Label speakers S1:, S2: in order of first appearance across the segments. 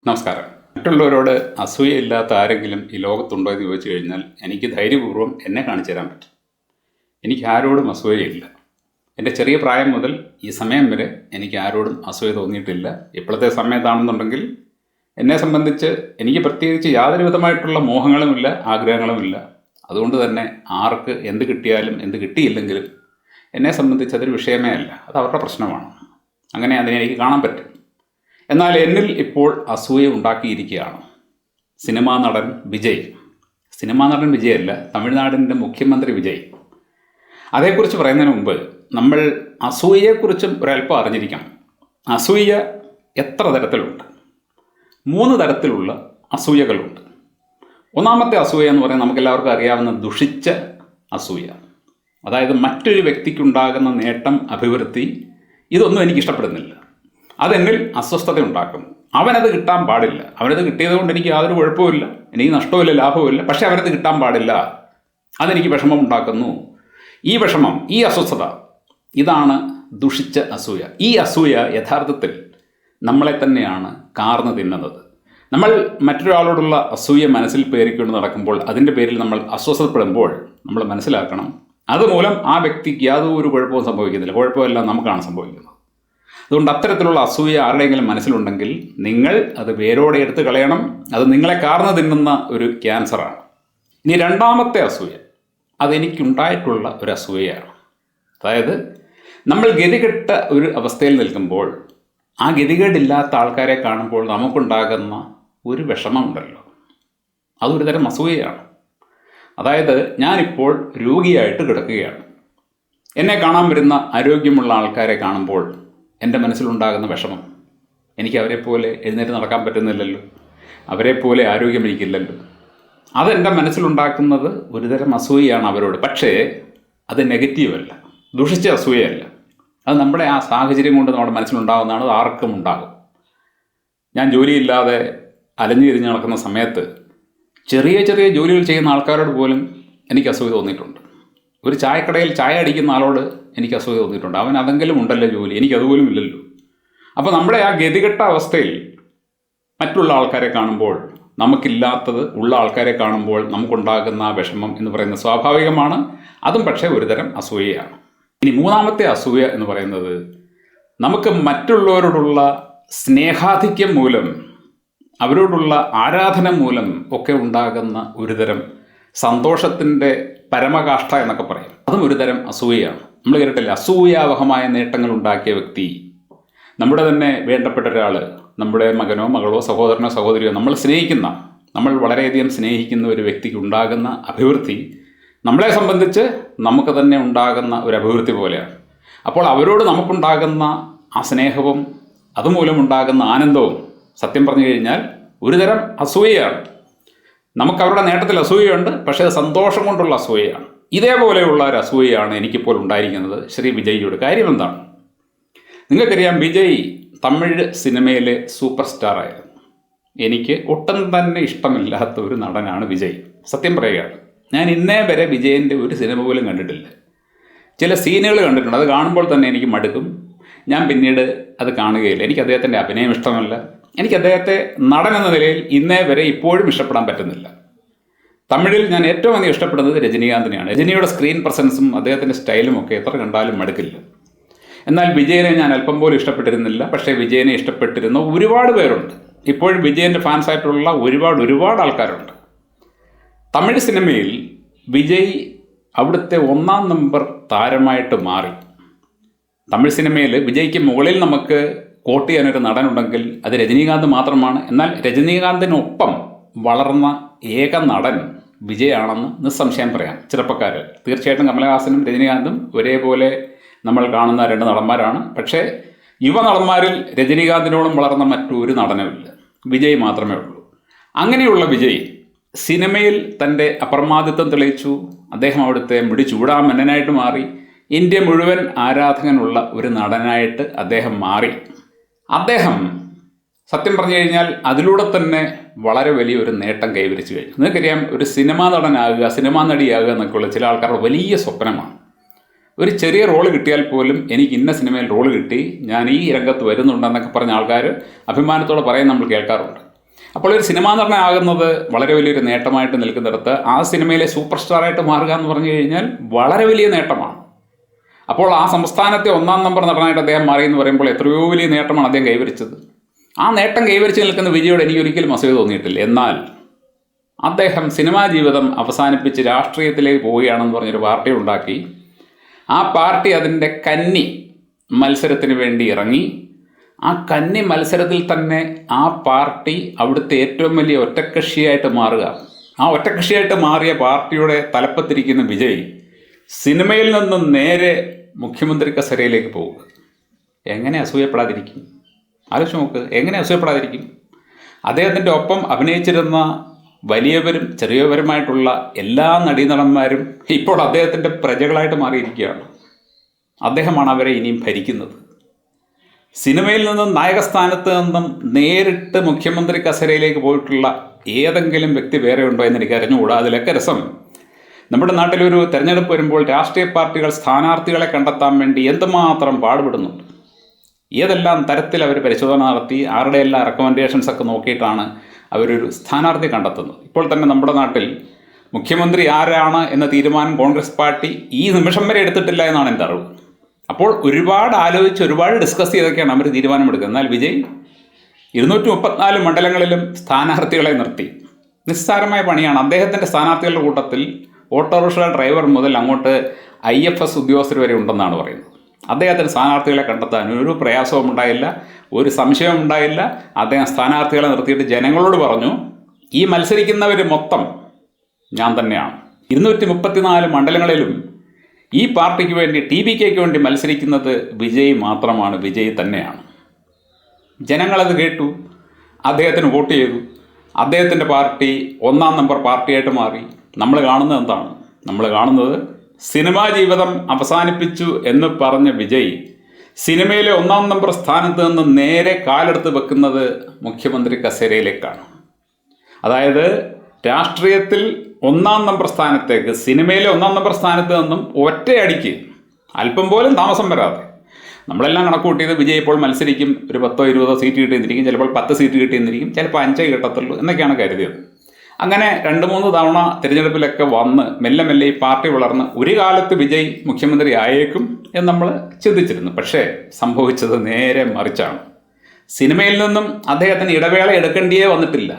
S1: നമസ്കാരം. മറ്റുള്ളവരോട് അസൂയയില്ലാത്ത ആരെങ്കിലും ഈ ലോകത്തുണ്ടോ എന്ന് ചോദിച്ചു കഴിഞ്ഞാൽ എനിക്ക് ധൈര്യപൂർവ്വം എന്നെ കാണിച്ചു തരാൻ പറ്റും. എനിക്ക് ആരോടും അസൂയയില്ല. എൻ്റെ ചെറിയ പ്രായം മുതൽ ഈ സമയം വരെ എനിക്ക് ആരോടും അസൂയ തോന്നിയിട്ടില്ല. ഇപ്പോഴത്തെ സമയത്താണെന്നുണ്ടെങ്കിൽ എന്നെ സംബന്ധിച്ച് എനിക്ക് പ്രത്യേകിച്ച് യാതൊരു വിധമായിട്ടുള്ള മോഹങ്ങളുമില്ല, ആഗ്രഹങ്ങളുമില്ല. അതുകൊണ്ട് തന്നെ ആർക്ക് എന്ത് കിട്ടിയാലും എന്ത് കിട്ടിയില്ലെങ്കിലും എന്നെ സംബന്ധിച്ച് അതൊരു വിഷയമേ അല്ല. അത് അവരുടെ പ്രശ്നമാണ്. അങ്ങനെ അതിനെ എനിക്ക് കാണാൻ പറ്റും. എന്നാൽ എന്നിൽ ഇപ്പോൾ അസൂയ ഉണ്ടാക്കിയിരിക്കുകയാണ് സിനിമാ നടൻ വിജയ്. സിനിമാ നടൻ വിജയല്ല, തമിഴ്നാടിൻ്റെ മുഖ്യമന്ത്രി വിജയ്. അതേക്കുറിച്ച് പറയുന്നതിന് മുമ്പ് നമ്മൾ അസൂയയെക്കുറിച്ചും ഒരല്പം അറിഞ്ഞിരിക്കണം. അസൂയ എത്ര തരത്തിലുണ്ട്? 3 തരത്തിലുള്ള അസൂയകളുണ്ട്. ഒന്നാമത്തെ അസൂയ എന്ന് പറയുന്നത് നമുക്കെല്ലാവർക്കും അറിയാവുന്ന ദുഷിച്ച അസൂയ. അതായത് മറ്റൊരു വ്യക്തിക്കുണ്ടാകുന്ന നേട്ടം, അഭിവൃദ്ധി, ഇതൊന്നും എനിക്ക് ഇഷ്ടപ്പെടുന്നില്ല. അതെന്നിൽ അസ്വസ്ഥത ഉണ്ടാക്കും. അവനത് കിട്ടാൻ പാടില്ല. അവനത് കിട്ടിയത് കൊണ്ട് എനിക്ക് യാതൊരു കുഴപ്പമില്ല, എനിക്ക് നഷ്ടവുമില്ല, ലാഭവുമില്ല. പക്ഷേ അവനത് കിട്ടാൻ പാടില്ല. അതെനിക്ക് വിഷമം ഉണ്ടാക്കുന്നു. ഈ വിഷമം, ഈ അസ്വസ്ഥത, ഇതാണ് ദുഷിച്ച അസൂയ. ഈ അസൂയ യഥാർത്ഥത്തിൽ നമ്മളെ തന്നെയാണ് കാർന്ന് തിന്നുന്നത്. നമ്മൾ മറ്റൊരാളോടുള്ള അസൂയ മനസ്സിൽ പേറിക്കൊണ്ട് നടക്കുമ്പോൾ, അതിൻ്റെ പേരിൽ നമ്മൾ അസ്വസ്ഥപ്പെടുമ്പോൾ നമ്മൾ മനസ്സിലാക്കണം, അതുമൂലം ആ വ്യക്തിക്ക് യാതൊരു കുഴപ്പവും സംഭവിക്കുന്നില്ല. കുഴപ്പമെല്ലാം നമുക്കാണ് സംഭവിക്കുന്നത്. അതുകൊണ്ട് അത്തരത്തിലുള്ള അസൂയ ആരുടെയെങ്കിലും മനസ്സിലുണ്ടെങ്കിൽ നിങ്ങൾ അത് വേരോടെ എടുത്ത് കളയണം. അത് നിങ്ങളെ കാർന്ന് തിന്നുന്ന ഒരു ക്യാൻസറാണ്. ഇനി രണ്ടാമത്തെ അസൂയ, അതെനിക്കുണ്ടായിട്ടുള്ള ഒരു അസൂയയാണ്. അതായത് നമ്മൾ ഗതികെട്ട ഒരു അവസ്ഥയിൽ നിൽക്കുമ്പോൾ ആ ഗതികേടില്ലാത്ത ആൾക്കാരെ കാണുമ്പോൾ നമുക്കുണ്ടാകുന്ന ഒരു വിഷമമുണ്ടല്ലോ, അതൊരു തരം അസൂയയാണ്. അതായത് ഞാനിപ്പോൾ രോഗിയായിട്ട് കിടക്കുകയാണ്. എന്നെ കാണാൻ വരുന്ന ആരോഗ്യമുള്ള ആൾക്കാരെ കാണുമ്പോൾ എൻ്റെ മനസ്സിലുണ്ടാകുന്ന വിഷമം, എനിക്ക് അവരെപ്പോലെ എഴുന്നേറ്റ് നടക്കാൻ പറ്റുന്നില്ലല്ലോ, അവരെപ്പോലെ ആരോഗ്യം എനിക്കില്ലല്ലോ. അതെൻ്റെ മനസ്സിലുണ്ടാക്കുന്നത് ഒരുതരം അസൂയയാണ് അവരോട്. പക്ഷേ അത് നെഗറ്റീവല്ല, ദുഷിച്ച അസൂയയല്ല. അത് നമ്മുടെ ആ സാഹചര്യം കൊണ്ട് നമ്മുടെ മനസ്സിലുണ്ടാകുന്നതാണ്. അത് ആർക്കും ഉണ്ടാകും. ഞാൻ ജോലിയില്ലാതെ അലഞ്ഞു തിരിഞ്ഞ് നടക്കുന്ന സമയത്ത് ചെറിയ ചെറിയ ജോലികൾ ചെയ്യുന്ന ആൾക്കാരോട് പോലും എനിക്ക് അസൂയ തോന്നിയിട്ടുണ്ട്. ഒരു ചായക്കടയിൽ ചായ അടിക്കുന്ന ആളോട് എനിക്ക് അസൂയ തോന്നിയിട്ടുണ്ട്. അവൻ അതെങ്കിലും ഉണ്ടല്ലോ ജോലി, എനിക്കതുപോലും ഇല്ലല്ലോ. അപ്പോൾ നമ്മുടെ ആ ഗതികെട്ട അവസ്ഥയിൽ മറ്റുള്ള ആൾക്കാരെ കാണുമ്പോൾ, നമുക്കില്ലാത്തത് ഉള്ള ആൾക്കാരെ കാണുമ്പോൾ നമുക്കുണ്ടാകുന്ന ആ വിഷമം എന്ന് പറയുന്നത് സ്വാഭാവികമാണ്. അതും പക്ഷേ ഒരുതരം അസൂയയാണ്. ഇനി മൂന്നാമത്തെ അസൂയ എന്ന് പറയുന്നത്, നമുക്ക് മറ്റുള്ളവരോടുള്ള സ്നേഹാധിക്യം മൂലം, അവരോടുള്ള ആരാധന മൂലം ഒക്കെ ഉണ്ടാകുന്ന ഒരുതരം സന്തോഷത്തിൻ്റെ പരമകാഷ്ഠ എന്നൊക്കെ പറയും. അതും ഒരുതരം അസൂയയാണ്. നമ്മൾ കേട്ടിട്ടില്ല, അസൂയാവഹമായ നേട്ടങ്ങൾ ഉണ്ടാക്കിയ വ്യക്തി. നമ്മുടെ തന്നെ വേണ്ടപ്പെട്ട ഒരാൾ, നമ്മുടെ മകനോ മകളോ സഹോദരനോ സഹോദരിയോ, നമ്മൾ സ്നേഹിക്കുന്ന, നമ്മൾ വളരെയധികം സ്നേഹിക്കുന്ന ഒരു വ്യക്തിക്ക് ഉണ്ടാകുന്ന അഭിവൃദ്ധി നമ്മളെ സംബന്ധിച്ച് നമുക്ക് തന്നെ ഉണ്ടാകുന്ന ഒരു അഭിവൃദ്ധി പോലെയാണ്. അപ്പോൾ അവരോട് നമുക്കുണ്ടാകുന്ന ആ സ്നേഹവും അതുമൂലമുണ്ടാകുന്ന ആനന്ദവും സത്യം പറഞ്ഞു കഴിഞ്ഞാൽ ഒരുതരം അസൂയയാണ്. നമുക്കവരുടെ നേട്ടത്തിൽ അസൂയയുണ്ട്, പക്ഷേ അത് സന്തോഷം കൊണ്ടുള്ള അസൂയയാണ്. ഇതേപോലെയുള്ള ഒരു അസൂയയാണ് എനിക്കിപ്പോൾ ഉണ്ടായിരിക്കുന്നത് ശ്രീ വിജയിയോട്. കാര്യം എന്താണ്? നിങ്ങൾക്കറിയാം, വിജയ് തമിഴ് സിനിമയിലെ സൂപ്പർ സ്റ്റാറായിരുന്നു. എനിക്ക് ഒട്ടും തന്നെ ഇഷ്ടമില്ലാത്ത ഒരു നടനാണ് വിജയ്. സത്യം പറയുകയാണ്, ഞാൻ ഇന്നേ വരെ വിജയൻ്റെ ഒരു സിനിമ പോലും കണ്ടിട്ടില്ല. ചില സീനുകൾ കണ്ടിട്ടുണ്ട്, അത് കാണുമ്പോൾ തന്നെ എനിക്ക് മടുക്കും. ഞാൻ പിന്നീട് അത് കാണുകയില്ല. എനിക്ക് അദ്ദേഹത്തിൻ്റെ അഭിനയം ഇഷ്ടമല്ല. എനിക്ക് അദ്ദേഹത്തെ നടൻ എന്ന നിലയിൽ ഇന്നേ വരെ ഇപ്പോഴും ഇഷ്ടപ്പെടാൻ പറ്റുന്നില്ല. തമിഴിൽ ഞാൻ ഏറ്റവും അധികം ഇഷ്ടപ്പെടുന്നത് രജനീകാന്തിനെയാണ്. രജനിയുടെ സ്ക്രീൻ പ്രസൻസും അദ്ദേഹത്തിൻ്റെ സ്റ്റൈലും ഒക്കെ എത്ര കണ്ടാലും മടുക്കില്ല. എന്നാൽ വിജയനെ ഞാൻ അല്പം പോലും ഇഷ്ടപ്പെട്ടിരുന്നില്ല. പക്ഷേ വിജയനെ ഇഷ്ടപ്പെട്ടിരുന്ന ഒരുപാട് പേരുണ്ട്. ഇപ്പോഴും വിജയൻ്റെ ഫാൻസായിട്ടുള്ള ഒരുപാട് ആൾക്കാരുണ്ട്. തമിഴ് സിനിമയിൽ വിജയ് അവിടുത്തെ 1-ാം നമ്പർ താരമായിട്ട് മാറി. തമിഴ് സിനിമയിൽ വിജയ്ക്ക് മുകളിൽ നമുക്ക് കോട്ട് ചെയ്യാനൊരു നടനുണ്ടെങ്കിൽ അത് രജനീകാന്ത് മാത്രമാണ്. എന്നാൽ രജനീകാന്തിനൊപ്പം വളർന്ന ഏക നടൻ വിജയാണെന്ന് നിസ്സംശയം പറയാം. ചെറുപ്പക്കാർ തീർച്ചയായിട്ടും കമലഹാസനും രജനീകാന്തും ഒരേപോലെ നമ്മൾ കാണുന്ന 2 നടന്മാരാണ്. പക്ഷേ യുവനടന്മാരിൽ രജനീകാന്തിനോടും വളർന്ന മറ്റൊരു നടനുമില്ല, വിജയ് മാത്രമേ ഉള്ളൂ. അങ്ങനെയുള്ള വിജയ് സിനിമയിൽ തൻ്റെ അപ്രമാദിത്വം തെളിയിച്ചു. അദ്ദേഹം അവിടുത്തെ മുടി ചൂടാമന്നനായിട്ട് മാറി. ഇന്ത്യ മുഴുവൻ ആരാധകനുള്ള ഒരു നടനായിട്ട് അദ്ദേഹം മാറി. അദ്ദേഹം സത്യം പറഞ്ഞു കഴിഞ്ഞാൽ അതിലൂടെ തന്നെ വളരെ വലിയൊരു നേട്ടം കൈവരിച്ചു കഴിഞ്ഞു. നിങ്ങൾക്കറിയാം, ഒരു സിനിമാ നടനാകുക, സിനിമാ നടിയാകുക എന്നൊക്കെയുള്ള ചില ആൾക്കാരുടെ വലിയ സ്വപ്നമാണ്. ഒരു ചെറിയ റോള് കിട്ടിയാൽ പോലും എനിക്ക് ഇന്ന സിനിമയിൽ റോള് കിട്ടി, ഞാൻ ഈ രംഗത്ത് വരുന്നുണ്ടെന്നൊക്കെ പറഞ്ഞ ആൾക്കാർ അഭിമാനത്തോടെ പറയാൻ നമ്മൾ കേൾക്കാറുണ്ട്. അപ്പോൾ ഒരു സിനിമാ നടനാകുന്നത് വളരെ വലിയൊരു നേട്ടമായിട്ട് നിൽക്കുന്നിടത്ത് ആ സിനിമയിലെ സൂപ്പർ സ്റ്റാറായിട്ട് മാറുക എന്ന് പറഞ്ഞു കഴിഞ്ഞാൽ വളരെ വലിയ നേട്ടമാണ്. അപ്പോൾ ആ സംസ്ഥാനത്തെ 1-ാം നമ്പർ നടനായിട്ട് അദ്ദേഹം മാറി എന്ന് പറയുമ്പോൾ എത്രയോ വലിയ നേട്ടമാണ് അദ്ദേഹം കൈവരിച്ചത്. ആ നേട്ടം കൈവരിച്ച് നിൽക്കുന്ന വിജയോട് എനിക്ക് ഒരിക്കലും അസൂയ തോന്നിയിട്ടില്ല. എന്നാൽ അദ്ദേഹം സിനിമാ ജീവിതം അവസാനിപ്പിച്ച് രാഷ്ട്രീയത്തിലേക്ക് പോവുകയാണെന്ന് പറഞ്ഞൊരു പാർട്ടി ഉണ്ടാക്കി. ആ പാർട്ടി അതിൻ്റെ കന്നി മത്സരത്തിന് വേണ്ടി ഇറങ്ങി. ആ കന്നി മത്സരത്തിൽ തന്നെ ആ പാർട്ടി അവിടുത്തെ ഏറ്റവും വലിയ ഒറ്റക്കക്ഷിയായിട്ട് മാറുക. ആ ഒറ്റക്കക്ഷിയായിട്ട് മാറിയ പാർട്ടിയുടെ തലപ്പത്തിരിക്കുന്ന വിജയ് സിനിമയിൽ നിന്നും നേരെ മുഖ്യമന്ത്രി കസേരയിലേക്ക് പോവുക. എങ്ങനെ അസൂയപ്പെടാതിരിക്കും? ആലോചിച്ച് നോക്ക്, എങ്ങനെ അസൂയപ്പെടാതിരിക്കും? അദ്ദേഹത്തിൻ്റെ ഒപ്പം അഭിനയിച്ചിരുന്ന വലിയവരും ചെറിയവരുമായിട്ടുള്ള എല്ലാ നടീനടന്മാരും ഇപ്പോൾ അദ്ദേഹത്തിൻ്റെ പ്രജകളായിട്ട് മാറിയിരിക്കുകയാണ്. അദ്ദേഹമാണ് അവരെ ഇനിയും ഭരിക്കുന്നത്. സിനിമയിൽ നിന്നും നായകസ്ഥാനത്ത് നിന്നും നേരിട്ട് മുഖ്യമന്ത്രി കസേരയിലേക്ക് പോയിട്ടുള്ള ഏതെങ്കിലും വ്യക്തി വേറെ ഉണ്ടോ എന്ന് എനിക്ക് അറിഞ്ഞുകൂടാ. അതിലൊക്കെ രസം, നമ്മുടെ നാട്ടിലൊരു തെരഞ്ഞെടുപ്പ് വരുമ്പോൾ രാഷ്ട്രീയ പാർട്ടികൾ സ്ഥാനാർത്ഥികളെ കണ്ടെത്താൻ വേണ്ടി എന്തുമാത്രം പാടുപെടുന്നുണ്ട്. ഏതെല്ലാം തരത്തിൽ അവർ പരിശോധന നടത്തി ആരുടെയെല്ലാം റെക്കമെൻഡേഷൻസ് ഒക്കെ നോക്കിയിട്ടാണ് അവരൊരു സ്ഥാനാർത്ഥി കണ്ടെത്തുന്നത്. ഇപ്പോൾ തന്നെ നമ്മുടെ നാട്ടിൽ മുഖ്യമന്ത്രി ആരാണ് എന്ന തീരുമാനം കോൺഗ്രസ് പാർട്ടി ഈ നിമിഷം വരെ എടുത്തിട്ടില്ല എന്നാണ് എൻ്റെ അറിവ്. അപ്പോൾ ഒരുപാട് ആലോചിച്ച് ഒരുപാട് ഡിസ്കസ് ചെയ്തൊക്കെയാണ് അവർ തീരുമാനമെടുക്കുന്നത്. എന്നാൽ വിജയ് 234 മണ്ഡലങ്ങളിലും സ്ഥാനാർത്ഥികളെ നിർത്തി. നിസ്സാരമായ പണിയാണ്. അദ്ദേഹത്തിൻ്റെ സ്ഥാനാർത്ഥികളുടെ കൂട്ടത്തിൽ ഓട്ടോറിക്ഷ ഡ്രൈവർ മുതൽ അങ്ങോട്ട് IFS ഉദ്യോഗസ്ഥർ വരെ ഉണ്ടെന്നാണ് പറയുന്നത്. അദ്ദേഹത്തിന് സ്ഥാനാർത്ഥികളെ കണ്ടെത്താൻ ഒരു പ്രയാസവും ഉണ്ടായില്ല, ഒരു സംശയവും ഉണ്ടായില്ല. അദ്ദേഹം സ്ഥാനാർത്ഥികളെ നിർത്തിയിട്ട് ജനങ്ങളോട് പറഞ്ഞു, ഈ മത്സരിക്കുന്നവർ മൊത്തം ഞാൻ തന്നെയാണ്. 234 മണ്ഡലങ്ങളിലും ഈ പാർട്ടിക്ക് വേണ്ടി TBKക്ക് വേണ്ടി മത്സരിക്കുന്നത് വിജയ് മാത്രമാണ്, വിജയ് തന്നെയാണ്. ജനങ്ങളത് കേട്ടു, അദ്ദേഹത്തിന് വോട്ട് ചെയ്തു. അദ്ദേഹത്തിൻ്റെ പാർട്ടി 1-ാം നമ്പർ പാർട്ടിയായിട്ട് മാറി. നമ്മൾ കാണുന്നത് എന്താണ്? നമ്മൾ കാണുന്നത് സിനിമാ ജീവിതം അവസാനിപ്പിച്ചു എന്ന് പറഞ്ഞ വിജയ് സിനിമയിലെ 1-ാം നമ്പർ സ്ഥാനത്ത് നിന്ന് നേരെ കാലെടുത്ത് വെക്കുന്നത് മുഖ്യമന്ത്രി കസേരയിലേക്കാണ്. അതായത് രാഷ്ട്രീയത്തിൽ 1-ാം നമ്പർ സ്ഥാനത്തേക്ക്, സിനിമയിലെ 1-ാം നമ്പർ സ്ഥാനത്ത് നിന്നും ഒറ്റയടിക്ക് അല്പം പോലും താമസം വരാതെ നമ്മളെല്ലാം കണക്ക് കൂട്ടിയത് വിജയ് ഇപ്പോൾ മത്സരിക്കും, ഒരു 10-20 സീറ്റ് കിട്ടിയെന്നിരിക്കും, ചിലപ്പോൾ 10 സീറ്റ് കിട്ടിയെന്നിരിക്കും, ചിലപ്പോൾ 5 കിട്ടത്തുള്ളൂ എന്നൊക്കെയാണ് കരുതിയത്. അങ്ങനെ 2-3 തവണ തിരഞ്ഞെടുപ്പിലൊക്കെ വന്ന് മെല്ലെ മെല്ലെ ഈ പാർട്ടി വളർന്ന് ഒരു കാലത്ത് വിജയ് മുഖ്യമന്ത്രി ആയേക്കും എന്ന് നമ്മൾ ചിന്തിച്ചിരുന്നു. പക്ഷേ സംഭവിച്ചത് നേരെ മറിച്ചാണ്. സിനിമയിൽ നിന്നും അദ്ദേഹത്തിന് ഇടവേള എടുക്കേണ്ടിയേ വന്നിട്ടില്ല.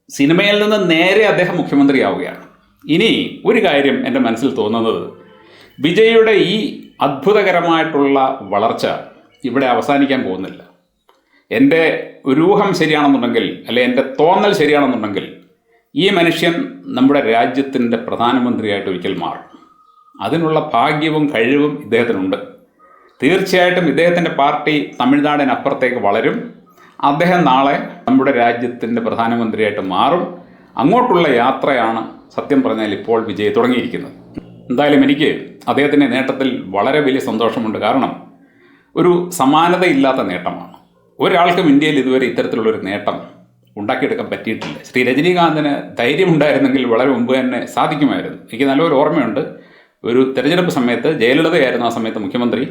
S1: സിനിമയിൽ നിന്ന് നേരെ അദ്ദേഹം മുഖ്യമന്ത്രിയാവുകയാണ്. ഇനി ഒരു കാര്യം എൻ്റെ മനസ്സിൽ തോന്നുന്നത്, വിജയുടെ ഈ അത്ഭുതകരമായിട്ടുള്ള വളർച്ച ഇവിടെ അവസാനിക്കാൻ പോകുന്നില്ല. എൻ്റെ ഒരു ഊഹം ശരിയാണെന്നുണ്ടെങ്കിൽ, അല്ലെ എൻ്റെ തോന്നൽ ശരിയാണെന്നുണ്ടെങ്കിൽ, ഈ മനുഷ്യൻ നമ്മുടെ രാജ്യത്തിൻ്റെ പ്രധാനമന്ത്രിയായിട്ട് ഒരിക്കൽ മാറും. അതിനുള്ള ഭാഗ്യവും കഴിവും ഇദ്ദേഹത്തിനുണ്ട്. തീർച്ചയായിട്ടും ഇദ്ദേഹത്തിൻ്റെ പാർട്ടി തമിഴ്നാടിനപ്പുറത്തേക്ക് വളരും. അദ്ദേഹം നാളെ നമ്മുടെ രാജ്യത്തിൻ്റെ പ്രധാനമന്ത്രിയായിട്ട് മാറും. അങ്ങോട്ടുള്ള യാത്രയാണ് സത്യം പറഞ്ഞാൽ ഇപ്പോൾ വിജയ് തുടങ്ങിയിരിക്കുന്നത്. എന്തായാലും എനിക്ക് അദ്ദേഹത്തിൻ്റെ നേട്ടത്തിൽ വളരെ വലിയ സന്തോഷമുണ്ട്. കാരണം ഒരു സമാനതയില്ലാത്ത നേട്ടമാണ്. ഒരാൾക്കും ഇന്ത്യയിൽ ഇതുവരെ ഇത്തരത്തിലുള്ളൊരു നേട്ടം ഉണ്ടാക്കിയെടുക്കാൻ പറ്റിയിട്ടില്ല. ശ്രീ രജനീകാന്തിന് ധൈര്യമുണ്ടായിരുന്നെങ്കിൽ വളരെ മുമ്പ് തന്നെ സാധിക്കുമായിരുന്നു. എനിക്ക് നല്ലൊരു ഓർമ്മയുണ്ട്, ഒരു തെരഞ്ഞെടുപ്പ് സമയത്ത് ജയലളിതയായിരുന്നു ആ സമയത്ത് മുഖ്യമന്ത്രി.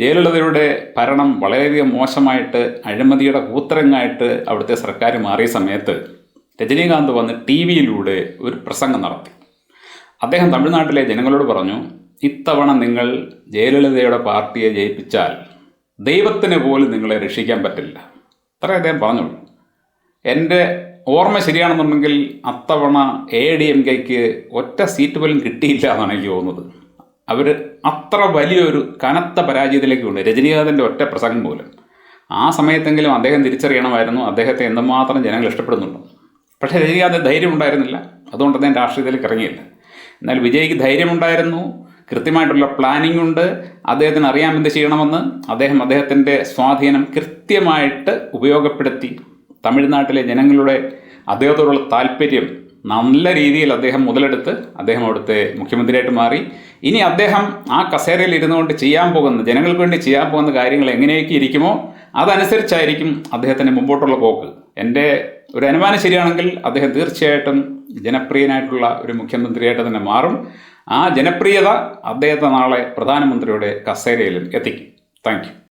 S1: ജയലളിതയുടെ ഭരണം വളരെയധികം മോശമായിട്ട് അഴിമതിയുടെ കൂത്തരങ്ങായിട്ട് അവിടുത്തെ സർക്കാർ മാറിയ സമയത്ത് രജനീകാന്ത് വന്ന് TV-യിലൂടെ ഒരു പ്രസംഗം നടത്തി. അദ്ദേഹം തമിഴ്നാട്ടിലെ ജനങ്ങളോട് പറഞ്ഞു, ഇത്തവണ നിങ്ങൾ ജയലളിതയുടെ പാർട്ടിയെ ജയിപ്പിച്ചാൽ ദൈവത്തിന് പോലും നിങ്ങളെ രക്ഷിക്കാൻ പറ്റില്ല. അത്രേ അദ്ദേഹം പറഞ്ഞുള്ളൂ. എൻ്റെ ഓർമ്മ ശരിയാണെന്നുണ്ടെങ്കിൽ അത്തവണ ADMKക്ക് ഒറ്റ സീറ്റ് പോലും കിട്ടിയില്ല എന്നാണ് എനിക്ക് തോന്നുന്നത്. അവർ അത്ര വലിയൊരു കനത്ത പരാജയത്തിലേക്ക് ഉണ്ട്, രജനീകാന്തിൻ്റെ ഒറ്റ പ്രസംഗം പോലും. ആ സമയത്തെങ്കിലും അദ്ദേഹം തിരിച്ചറിയണമായിരുന്നു അദ്ദേഹത്തെ എന്തുമാത്രം ജനങ്ങൾ ഇഷ്ടപ്പെടുന്നുണ്ടോ. പക്ഷേ രജനീകാന്ത് ധൈര്യം ഉണ്ടായിരുന്നില്ല, അതുകൊണ്ട് അദ്ദേഹം രാഷ്ട്രീയത്തിലേക്ക് ഇറങ്ങിയില്ല. എന്നാൽ വിജയ്ക്ക് ധൈര്യമുണ്ടായിരുന്നു, കൃത്യമായിട്ടുള്ള പ്ലാനിംഗ് ഉണ്ട്, അദ്ദേഹത്തിന് അറിയാം എന്ത് ചെയ്യണമെന്ന്. അദ്ദേഹത്തിൻ്റെ സ്വാധീനം കൃത്യമായിട്ട് ഉപയോഗപ്പെടുത്തി തമിഴ്നാട്ടിലെ ജനങ്ങളുടെ അദ്ദേഹത്തോടുള്ള താല്പര്യം നല്ല രീതിയിൽ അദ്ദേഹം മുതലെടുത്ത് അദ്ദേഹം അവിടുത്തെ മുഖ്യമന്ത്രിയായിട്ട് മാറി. ഇനി അദ്ദേഹം ആ കസേരയിൽ ഇരുന്നുകൊണ്ട് ചെയ്യാൻ പോകുന്ന, ജനങ്ങൾക്ക് വേണ്ടി ചെയ്യാൻ പോകുന്ന കാര്യങ്ങൾ എങ്ങനെയൊക്കെ ഇരിക്കുമോ അതനുസരിച്ചായിരിക്കും അദ്ദേഹത്തിൻ്റെ മുമ്പോട്ടുള്ള പോക്ക്. എൻ്റെ ഒരു അനുമാനം ശരിയാണെങ്കിൽ അദ്ദേഹം തീർച്ചയായിട്ടും ജനപ്രിയനായിട്ടുള്ള ഒരു മുഖ്യമന്ത്രിയായിട്ട് തന്നെ മാറും. ആ ജനപ്രിയത അദ്ദേഹത്തെ നാളെ പ്രധാനമന്ത്രിയുടെ കസേരയിലും എത്തിക്കും. Thank you.